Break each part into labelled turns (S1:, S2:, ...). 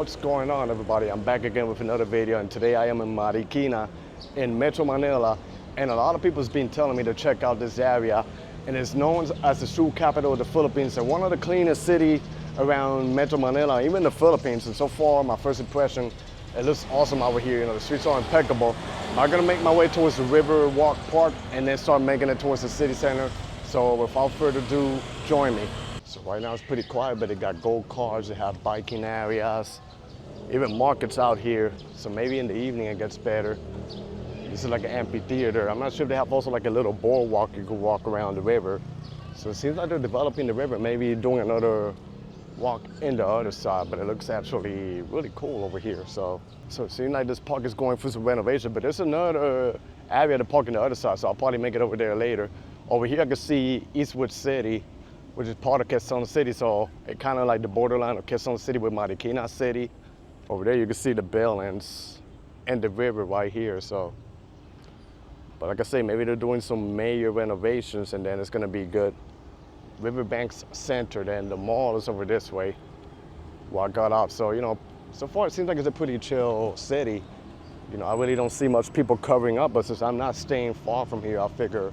S1: What's going on, everybody? I'm back again with another video, and today I am in Marikina in Metro Manila, and a lot of people have been telling me to check out this area, and it's known as the shoe capital of the Philippines and one of the cleanest cities around Metro Manila, even the Philippines. And so far, my first impression, it looks awesome over here. You know, the streets are impeccable. I'm gonna make my way towards the River Walk Park and then start making it towards the city center. So without further ado, join me. So right now it's pretty quiet, but they got gold cars, they have biking areas, even markets out here. So maybe in the evening it gets better. This is like an amphitheater. I'm not sure if they have also like a little boardwalk you can walk around the river. So it seems like they're developing the river, maybe doing another walk in the other side, but it looks actually really cool over here. So it seems like this park is going through some renovation, but there's another area to park on the other side, so I'll probably make it over there later. Over here I can see Eastwood City, which is part of Quezon City, so it kind of like the borderline of Quezon City with Marikina City. Over there you can see the buildings and the river right here. So, but like I say, maybe they're doing some major renovations and then it's gonna be good. Riverbanks Center, then the mall is over this way where I got off. So, you know, so far it seems like it's a pretty chill city. You know, I really don't see much people covering up, but since I'm not staying far from here, I figure,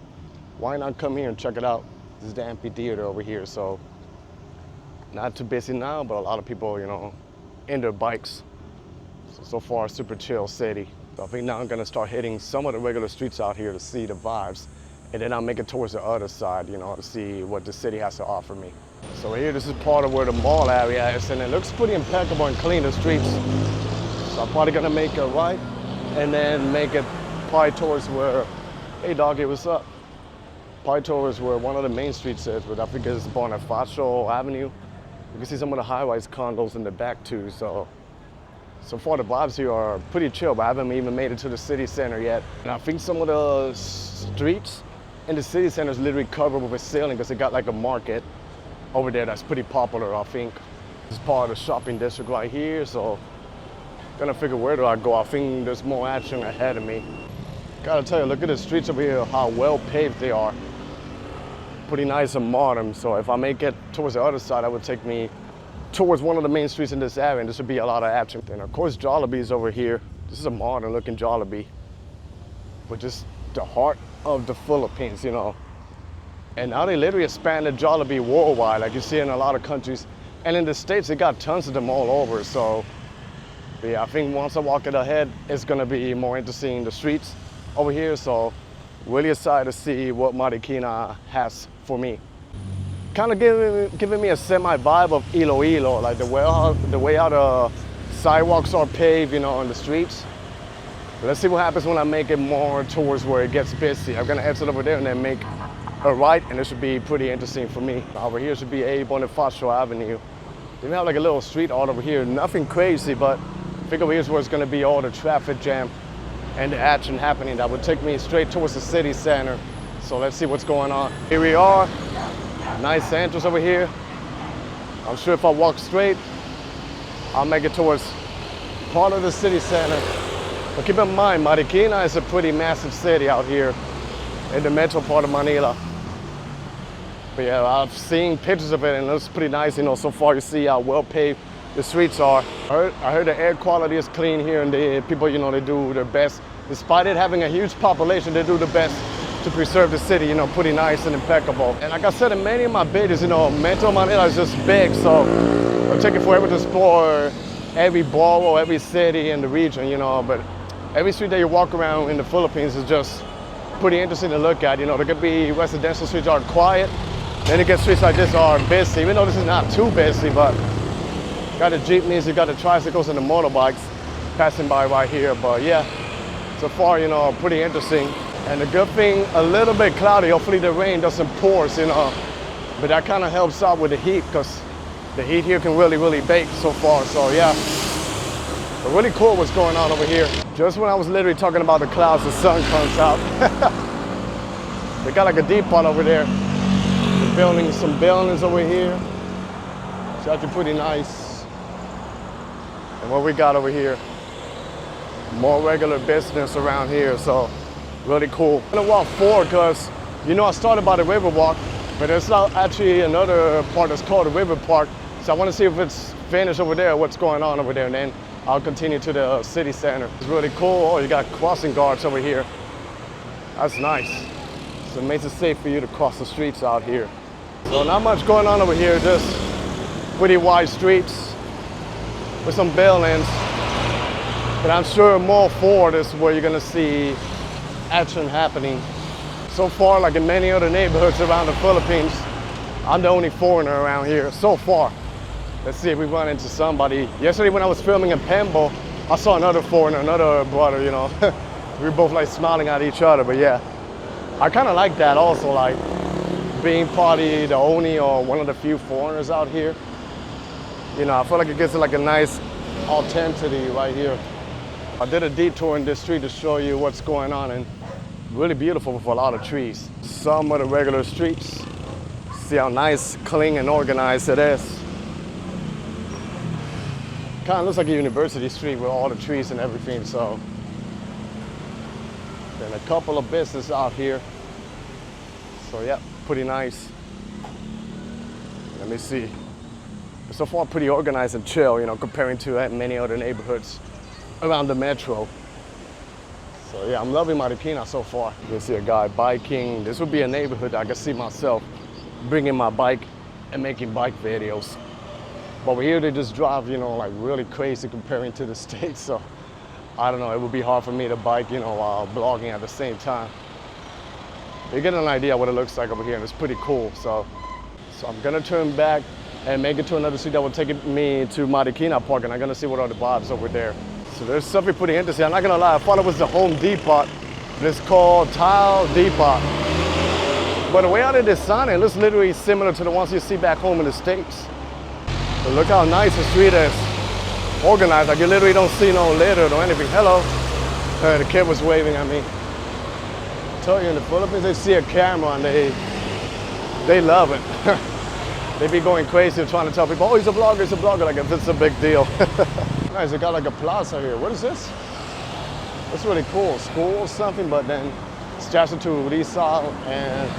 S1: why not come here and check it out? This is the amphitheater over here, so not too busy now, but a lot of people, you know, in their bikes. So far, super chill city. So I think now I'm gonna start hitting some of the regular streets out here to see the vibes, and then I'll make it towards the other side, you know, to see what the city has to offer me. So here, this is part of where the mall area is, and it looks pretty impeccable and clean, the streets. So I'm probably gonna make a right, and then make it probably towards where, hey doggy, what's up? Probably towards where one of the main streets is, but I think it's Bonifacio Avenue. You can see some of the high-rise condos in the back too, so far the vibes here are pretty chill, but I haven't even made it to the city center yet. And I think some of the streets in the city center is literally covered with a ceiling because they got like a market over there that's pretty popular, I think. This is part of the shopping district right here, so gonna figure where do I go. I think there's more action ahead of me. Gotta tell you, look at the streets over here, how well paved they are. Pretty nice and modern, so if I make it towards the other side, that would take me towards one of the main streets in this area, and this would be a lot of action. And of course, Jollibee's over here. This is a modern looking Jollibee, which is the heart of the Philippines, you know. And now they literally expanded Jollibee worldwide, like you see in a lot of countries. And in the States, they got tons of them all over. So yeah, I think once I walk it ahead, it's gonna be more interesting, the streets over here. So really excited to see what Marikina has for me. Kind of giving me a semi-vibe of Iloilo, like the way how the sidewalks are paved, you know, on the streets. But let's see what happens when I make it more towards where it gets busy. I'm gonna exit over there and then make a right, and it should be pretty interesting for me. Over here should be Bonifacio Avenue. They have like a little street art over here, nothing crazy, but I think over here's where it's gonna be all the traffic jam and the action happening. That would take me straight towards the city center. So let's see what's going on. Here we are. Nice entrance over here. I'm sure if I walk straight, I'll make it towards part of the city center. But keep in mind, Marikina is a pretty massive city out here in the metro part of Manila. But yeah, I've seen pictures of it and it looks pretty nice. You know, so far you see how well paved the streets are. I heard the air quality is clean here, and the people, you know, they do their best. Despite it having a huge population, they do the best to preserve the city, you know, pretty nice and impeccable. And like I said in many of my videos, you know, Metro Manila is just big, so it'll take it forever to explore every borough, every city in the region, you know, but every street that you walk around in the Philippines is just pretty interesting to look at. You know, there could be residential streets that are quiet, then you get streets like this are busy, even though this is not too busy, but you got the jeepneys, you got the tricycles and the motorbikes passing by right here. But yeah, so far, you know, pretty interesting. And the good thing, a little bit cloudy. Hopefully the rain doesn't pour, you know. But that kind of helps out with the heat, because the heat here can really bake so far. So yeah, but really cool what's going on over here. Just when I was literally talking about the clouds, the sun comes out. They got like a depot over there. They're building some buildings over here. It's actually pretty nice. And what we got over here, more regular business around here. So really cool. I'm gonna walk forward because, you know, I started by the river walk, but there's actually another part that's called the river park. So I want to see if it's finished over there, what's going on over there, and then I'll continue to the city center. It's really cool. Oh, you got crossing guards over here. That's nice. So it makes it safe for you to cross the streets out here. So not much going on over here, just pretty wide streets with some buildings. But I'm sure more forward is where you're gonna see action happening. So far, like in many other neighborhoods around the Philippines, I'm the only foreigner around here so far. Let's see if we run into somebody. Yesterday when I was filming in Pembo, I saw another foreigner, another brother, you know. We were both like smiling at each other, but yeah. I kind of like that also, like being probably the only or one of the few foreigners out here. You know, I feel like it gives it like a nice authenticity right here. I did a detour in this street to show you what's going on, and really beautiful with a lot of trees. Some of the regular streets. See how nice, clean, and organized it is. Kind of looks like a university street with all the trees and everything, so. Then a couple of businesses out here. So yeah, pretty nice. Let me see. So far pretty organized and chill, you know, comparing to many other neighborhoods around the metro. So yeah, I'm loving Marikina so far. You can see a guy biking. This would be a neighborhood I can see myself bringing my bike and making bike videos. But over here they just drive, you know, like really crazy comparing to the States. So I don't know, it would be hard for me to bike, you know, while blogging at the same time. You get an idea what it looks like over here, and it's pretty cool. So I'm gonna turn back and make it to another street that will take me to Marikina Park, and I'm gonna see what are the vibes over there. So there's something pretty interesting. I'm not gonna lie, I thought it was the Home Depot, but it's called Tile Depot. But the way out of this sign, it looks literally similar to the ones you see back home in the States. But look how nice the street is. Organized, like you literally don't see no litter or anything. Hello. The kid was waving at me. I tell you, in the Philippines, they see a camera and they love it. They be going crazy trying to tell people, oh, he's a vlogger, like if it's a big deal. Nice, they got like a plaza here. What is this? It's really cool. School or something, but then Statue to Rizal and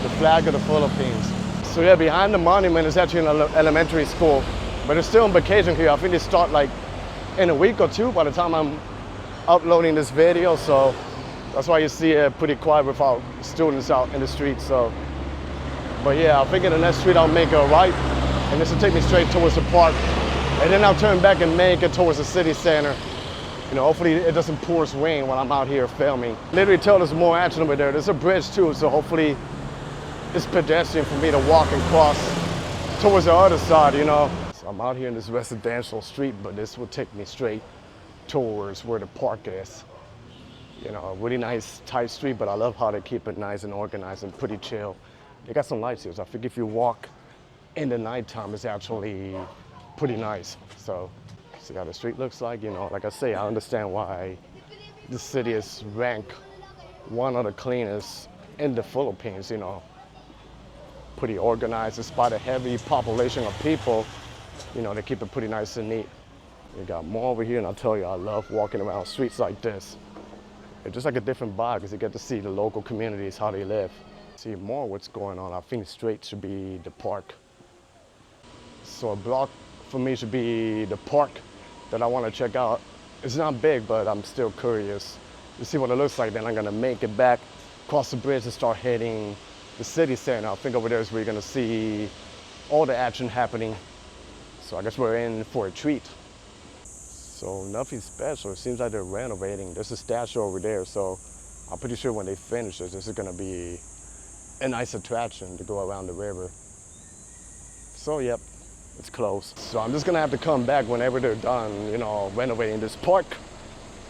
S1: the flag of the Philippines. So yeah, behind the monument is actually an elementary school, but it's still on vacation here. I think they start like in a week or two by the time I'm uploading this video. So that's why you see it pretty quiet without students out in the street. So, but yeah, I think in the next street I'll make a right, and this will take me straight towards the park. And then I'll turn back and make it towards the city center. You know, hopefully it doesn't pour rain when I'm out here filming. Literally tell there's more action over there. There's a bridge too, so hopefully it's pedestrian for me to walk and cross towards the other side, you know. So I'm out here in this residential street, but this will take me straight towards where the park is. You know, a really nice, tight street, but I love how they keep it nice and organized and pretty chill. They got some lights here, so I think if you walk in the nighttime, it's actually pretty nice. So, see how the street looks like, you know, like I say, I understand why this city is ranked one of the cleanest in the Philippines, you know. Pretty organized, despite a heavy population of people, you know, they keep it pretty nice and neat. You got more over here, and I'll tell you, I love walking around streets like this. It's just like a different vibe, because you get to see the local communities, how they live. See more what's going on. I think straight should be the park. So a block for me should be the park that I want to check out. It's not big, but I'm still curious to see what it looks like. Then I'm gonna make it back, cross the bridge, and start heading the city center. I think over there is where you're gonna see all the action happening. So I guess we're in for a treat. So nothing special. It seems like they're renovating. There's a statue over there, so I'm pretty sure when they finish this is gonna be a nice attraction to go around the river. So yep, it's closed. So I'm just gonna have to come back whenever they're done, you know, renovating this park.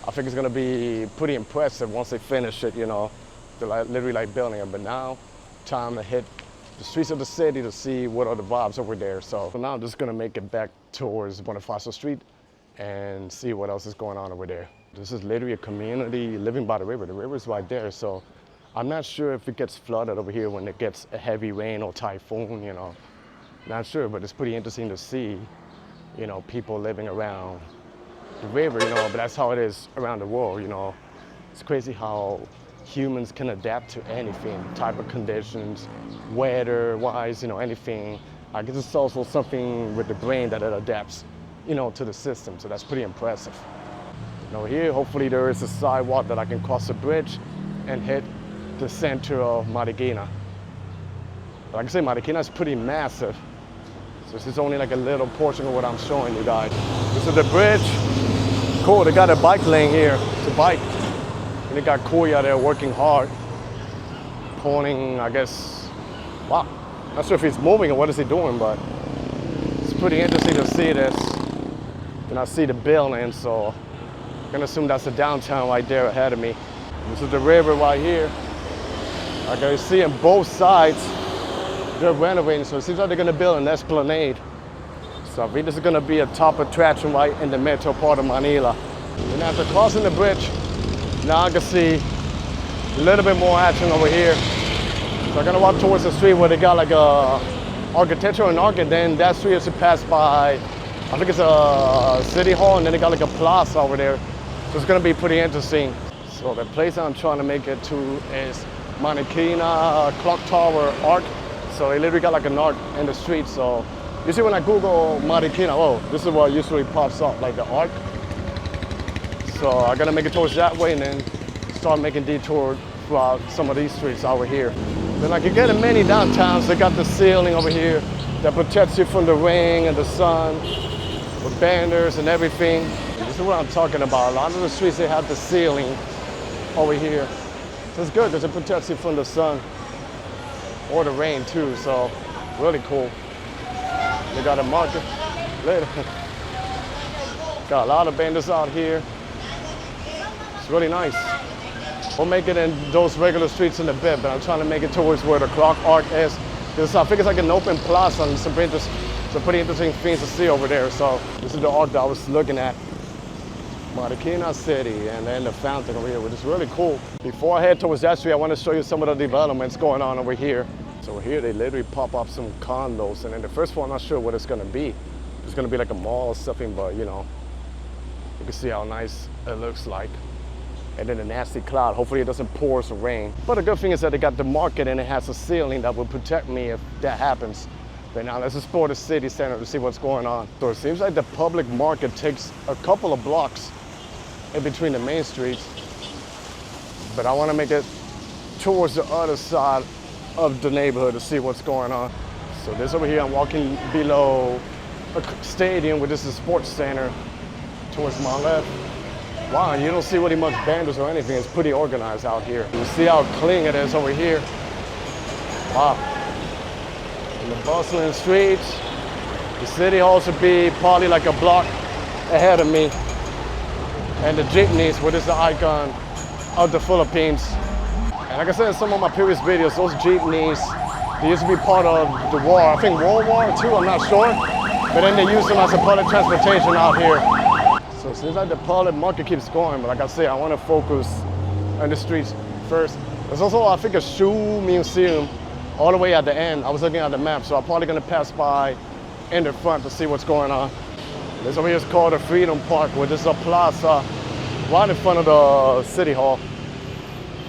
S1: I think it's gonna be pretty impressive once they finish it, you know. They're like, literally like building it, but now time to hit the streets of the city to see what are the vibes over there. So now I'm just gonna make it back towards Bonifacio Street and see what else is going on over there. This is literally a community living by the river. The river's right there, so I'm not sure if it gets flooded over here when it gets a heavy rain or typhoon, you know. Not sure, but it's pretty interesting to see, you know, people living around the river, you know, but that's how it is around the world, you know. It's crazy how humans can adapt to anything, type of conditions, weather-wise, you know, anything. I guess it's also something with the brain that it adapts, you know, to the system. So that's pretty impressive. You know, here, hopefully there is a sidewalk that I can cross the bridge and hit the center of Marikina. Like I say, Marikina is pretty massive. So this is only like a little portion of what I'm showing you guys. This is the bridge. Cool, they got a bike lane here to bike. And they got Kuya there working hard. Pointing, I guess, wow. Not sure if he's moving or what is he doing, but it's pretty interesting to see this. And I see the building, so I'm gonna assume that's the downtown right there ahead of me. This is the river right here. Like I see on both sides, they're renovating, so it seems like they're gonna build an esplanade. So I think this is gonna be a top attraction right in the metro part of Manila. And after crossing the bridge, now I can see a little bit more action over here. So I'm gonna walk towards the street where they got like a architecture and art, and then that street is to pass by, I think it's a city hall, and then they got like a plaza over there. So it's gonna be pretty interesting. So the place I'm trying to make it to is Marikina Clock Tower Arc. So they literally got like an arc in the street. So you see when I Google Marikina, oh, this is what usually pops up, like the arc. So I gotta make it towards that way and then start making detour throughout some of these streets over here. Then like you get in many downtowns, they got the ceiling over here that protects you from the rain and the sun with banners and everything. This is what I'm talking about. A lot of the streets, they have the ceiling over here. So it's good because it protects you from the sun or the rain too, so really cool. They got a market later. Got a lot of vendors out here. It's really nice. We'll make it in those regular streets in a bit, but I'm trying to make it towards where the clock arc is. Because I think it's like an open plaza and some pretty interesting things to see over there. So this is the arc that I was looking at. Marikina City, and then the fountain over here, which is really cool. Before I head towards that street, I want to show you some of the developments going on over here. So here they literally pop up some condos, and then the first one, I'm not sure what it's gonna be. It's gonna be like a mall or something, but you know, you can see how nice it looks like. And then a nasty cloud. Hopefully it doesn't pour some rain. But the good thing is that they got the market and it has a ceiling that will protect me if that happens. But now let's explore the city center to see what's going on. So it seems like the public market takes a couple of blocks in between the main streets. But I want to make it towards the other side of the neighborhood to see what's going on. So this over here, I'm walking below a stadium, which is a sports center, towards my left. Wow, and you don't see really much banners or anything. It's pretty organized out here. You see how clean it is over here. Wow. In the bustling streets, the city hall should be probably like a block ahead of me. And the jeepneys, which is the icon of the Philippines. And like I said in some of my previous videos, those jeepneys, they used to be part of the war. I think World War II, I'm not sure. But then they used them as a public transportation out here. So it seems like the public market keeps going, but like I said, I want to focus on the streets first. There's also, I think, a shoe museum all the way at the end. I was looking at the map, so I'm probably going to pass by in the front to see what's going on. This over here is called the Freedom Park, which is a plaza right in front of the city hall.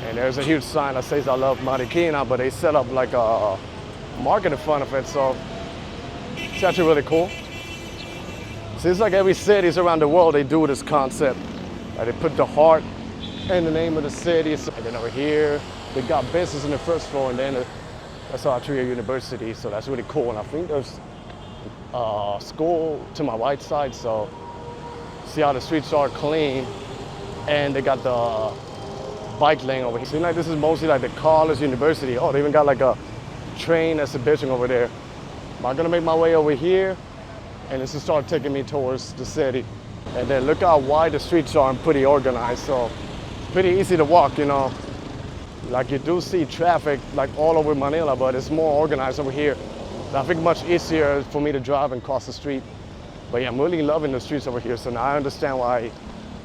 S1: And there's a huge sign that says I love Marikina, but they set up like a market in front of it, so it's actually really cool. Seems like every cities around the world, they do this concept. They put the heart in the name of the city. And then over here, they got business in the first floor, and then that's Altria University, so that's really cool. And I think there's a school to my right side, so see how the streets are clean. And they got the bike lane over here. Seems like this is mostly like the college university. Oh, they even got like a train exhibition over there. I'm gonna make my way over here, and this will start taking me towards the city. And then look how wide the streets are and pretty organized, so pretty easy to walk, you know. Like you do see traffic like all over Manila, but it's more organized over here. I think much easier for me to drive and cross the street. But yeah, I'm really loving the streets over here, so now I understand why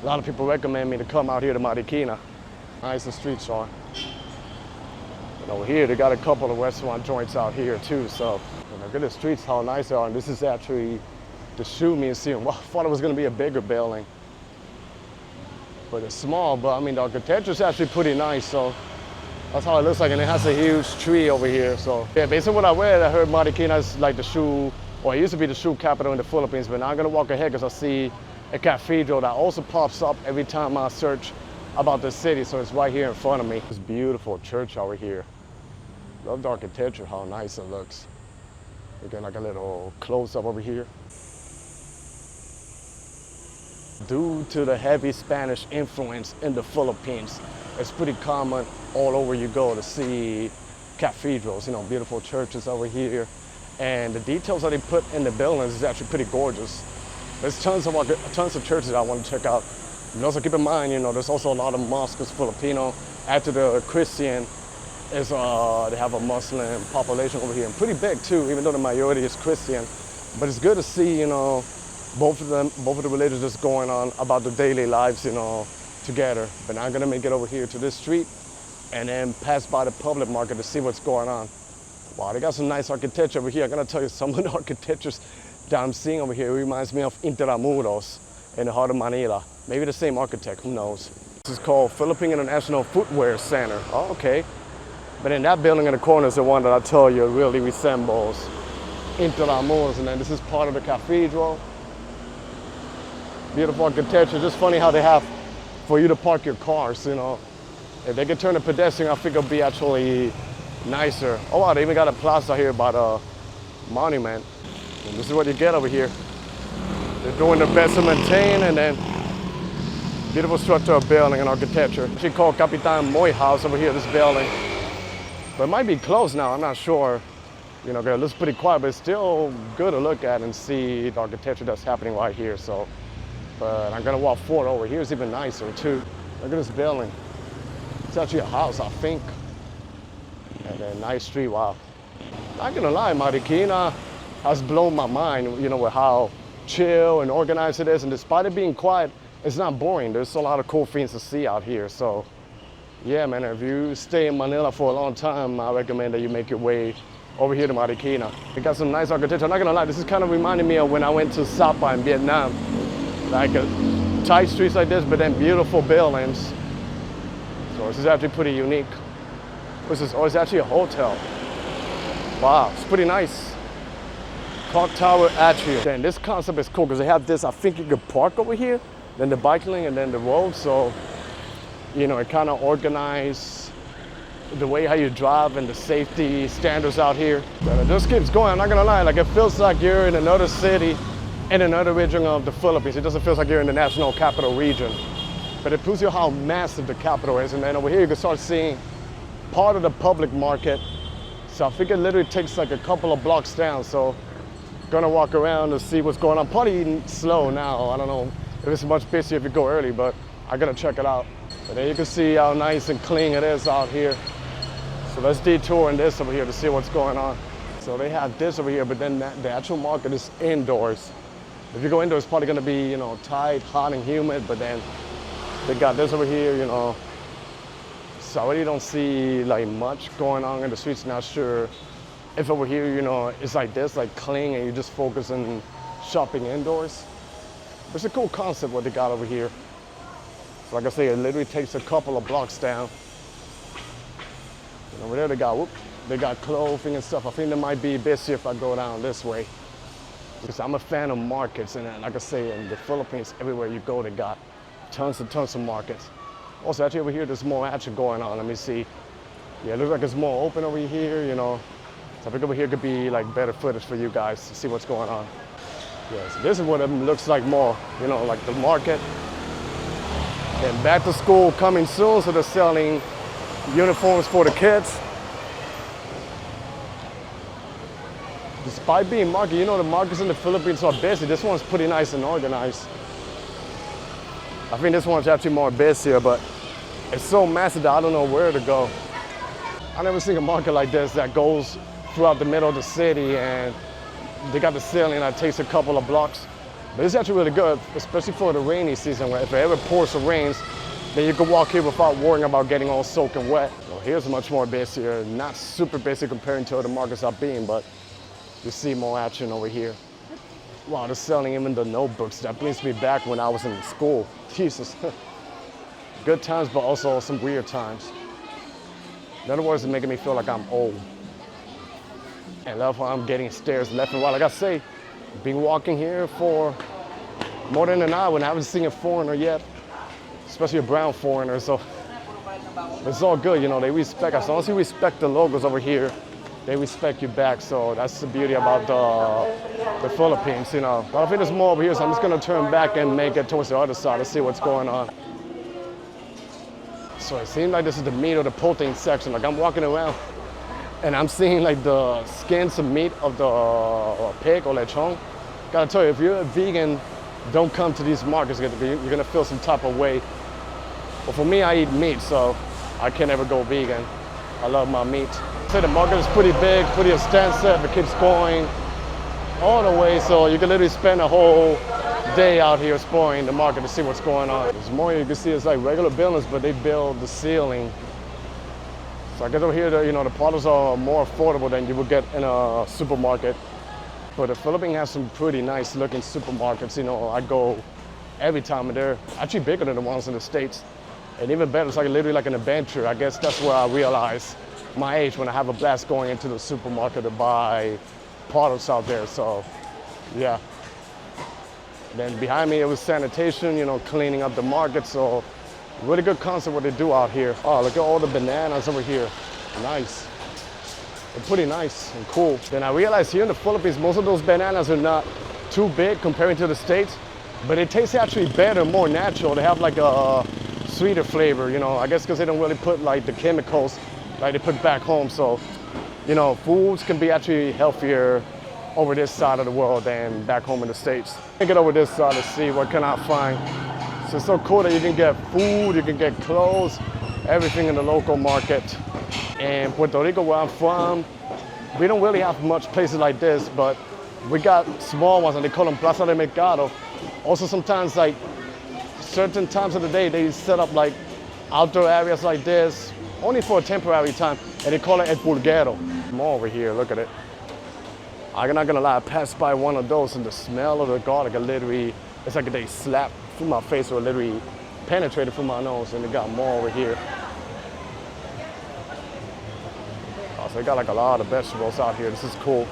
S1: a lot of people recommend me to come out here to Marikina. Nice the streets are. And over here, they got a couple of restaurant joints out here too, so look at the streets, how nice they are. And this is actually the shoe museum. Well, I thought it was gonna be a bigger building, but it's small. But I mean, the architecture is actually pretty nice. So That's how it looks like, and it has a huge tree over here. So yeah, based on what I read, I heard Marikina is like the shoe, or it used to be the shoe capital in the Philippines, but now I'm gonna walk ahead because I see a cathedral that also pops up every time I search about the city, so it's right here in front of me. This beautiful church over here. Love the architecture, how nice it looks. We get like a little close-up over here. Due to the heavy Spanish influence in the Philippines, it's pretty common all over you go to see cathedrals, you know, beautiful churches over here. And the details that they put in the buildings is actually pretty gorgeous. There's tons of churches I want to check out. And also keep in mind, you know, there's also a lot of mosques Filipino. After the Christian, they have a Muslim population over here, and pretty big too, even though the majority is Christian. But it's good to see, you know, both of the religions just going on about their daily lives, you know, together. But now I'm gonna make it over here to this street and then pass by the public market to see what's going on. Wow, they got some nice architecture over here. I'm gonna tell you some of the architectures that I'm seeing over here reminds me of Intramuros in the heart of Manila. Maybe the same architect, who knows? This is called Philippine International Footwear Center. Oh, okay. But in that building in the corner is the one that I tell you really resembles Intramuros. And then this is part of the cathedral. Beautiful architecture. Just funny how they have for you to park your cars, you know. If they could turn a pedestrian, I think it'll be actually nicer. Oh wow, they even got a plaza here by the monument. And this is what you get over here. They're doing their best to maintain, and then beautiful structure of building and architecture. Actually called Capitan Moy House over here, this building. But it might be closed now, I'm not sure. You know, it looks pretty quiet, but it's still good to look at and see the architecture that's happening right here. So, but I'm gonna walk forward over here. It's even nicer too. Look at this building. It's actually a house, I think. And a nice street, wow. Not gonna lie, Marikina has blown my mind, you know, with how chill and organized it is. And despite it being quiet, it's not boring. There's a lot of cool things to see out here. So yeah, man, if you stay in Manila for a long time, I recommend that you make your way over here to Marikina. It got some nice architecture. I'm not gonna lie, this is kind of reminding me of when I went to Sapa in Vietnam. Like tight streets like this, but then beautiful buildings. So this is actually pretty unique. Oh, it's actually a hotel. Wow, it's pretty nice. Clock Tower Atrium. And this concept is cool because they have this, I think you could park over here, then the bike lane and then the road. So, you know, it kind of organized the way how you drive and the safety standards out here. But it just keeps going, I'm not gonna lie, like it feels like you're in another city in another region of the Philippines. It doesn't feel like you're in the national capital region. But it proves you how massive the capital is. And then over here you can start seeing part of the public market. So I think it literally takes like a couple of blocks down. So gonna walk around to see what's going on. Probably slow now. I don't know if it's much busier if you go early, but I gotta check it out. But there you can see how nice and clean it is out here. So let's detour in this over here to see what's going on. So they have this over here, but then the actual market is indoors. If you go indoors, it's probably gonna be, you know, tight, hot and humid, but then they got this over here, you know. So I really don't see like much going on in the streets. Not sure if over here, you know, it's like this, like clean, and you just focus on shopping indoors. But it's a cool concept what they got over here. So like I say, it literally takes a couple of blocks down. And over there they got clothing and stuff. I think there might be busier if I go down this way. Because I'm a fan of markets, and like I say, in the Philippines, everywhere you go, they got tons of markets. Also, actually over here, there's more action going on. Let me see. Yeah, it looks like it's more open over here, you know. So I think over here could be like better footage for you guys to see what's going on. Yeah, so this is what it looks like more, you know, like the market. And back to school coming soon, so they're selling uniforms for the kids. Despite being market, you know, the markets in the Philippines are busy. This one's pretty nice and organized. I think this one's actually more busier, but it's so massive that I don't know where to go. I never seen a market like this that goes throughout the middle of the city, and they got the ceiling that takes a couple of blocks. But it's actually really good, especially for the rainy season, where if it ever pours or rains, then you can walk here without worrying about getting all soaking wet. Well, here's much more busier, not super busy comparing to other markets I've been, but you see more action over here. Wow, they're selling even the notebooks. That brings me back when I was in school. Jesus. Good times, but also some weird times. In other words, it's making me feel like I'm old. And love how I'm getting stares left and right. Like I say, been walking here for more than an hour and I haven't seen a foreigner yet, especially a brown foreigner. So it's all good, you know, they respect us. As long as you respect the locals over here, they respect you back. So that's the beauty about the Philippines, you know. But I think there's more over here, so I'm just gonna turn back and make it towards the other side to see what's going on. So it seems like this is the meat of the protein section. Like I'm walking around and I'm seeing like the skins of meat of the pig or lechon. Gotta tell you, if you're a vegan, don't come to these markets. You're gonna feel some type of way. But for me, I eat meat, so I can't ever go vegan. I love my meat. So the market is pretty big, pretty extensive. It keeps going all the way, so you can literally spend a whole day out here exploring the market to see what's going on. There's more you can see. It's like regular buildings, but they build the ceiling. So I guess over here, the products are more affordable than you would get in a supermarket. But the Philippines has some pretty nice looking supermarkets. You know, I go every time, and they're actually bigger than the ones in the States. And even better, it's like literally like an adventure. I guess that's where I realize my age, when I have a blast going into the supermarket to buy products out there. So yeah. Then behind me, it was sanitation, you know, cleaning up the market. So really good concept what they do out here. Oh, look at all the bananas over here. Nice. They're pretty nice and cool. Then I realized here in the Philippines, most of those bananas are not too big comparing to the States, but it tastes actually better, more natural. They have like a sweeter flavor, you know, I guess because they don't really put like the chemicals like they put back home. So, you know, foods can be actually healthier over this side of the world than back home in the States. I get over this side to see what can I find. So it's so cool that you can get food, you can get clothes, everything in the local market. In Puerto Rico, where I'm from, we don't really have much places like this, but we got small ones and they call them plaza de mercado. Also sometimes like certain times of the day, they set up like outdoor areas like this, only for a temporary time, and they call it el pulguero. More over here, look at it. I'm not gonna lie, I passed by one of those and the smell of the garlic, it's like they slapped through my face or literally penetrated through my nose, and they got more over here. Oh, so they got like a lot of vegetables out here. This is cool.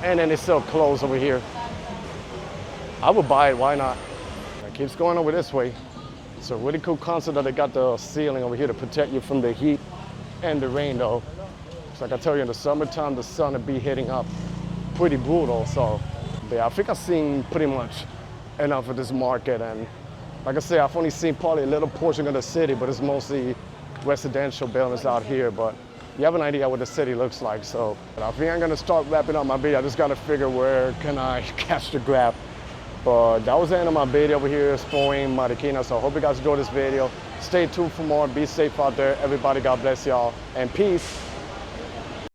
S1: And then they sell clothes over here. I would buy it, why not? It keeps going over this way. It's a really cool concept that they got the ceiling over here to protect you from the heat and the rain though. So like I tell you, in the summertime, the sun will be hitting up pretty brutal. So yeah, I think I've seen pretty much enough of this market. And like I say, I've only seen probably a little portion of the city, but it's mostly residential buildings out here. But you have an idea what the city looks like. So I think I'm gonna start wrapping up my video. I just gotta figure where can I catch the grab. But that was the end of my video over here exploring Marikina. So I hope you guys enjoyed this video. Stay tuned for more. Be safe out there. Everybody, God bless y'all. And peace.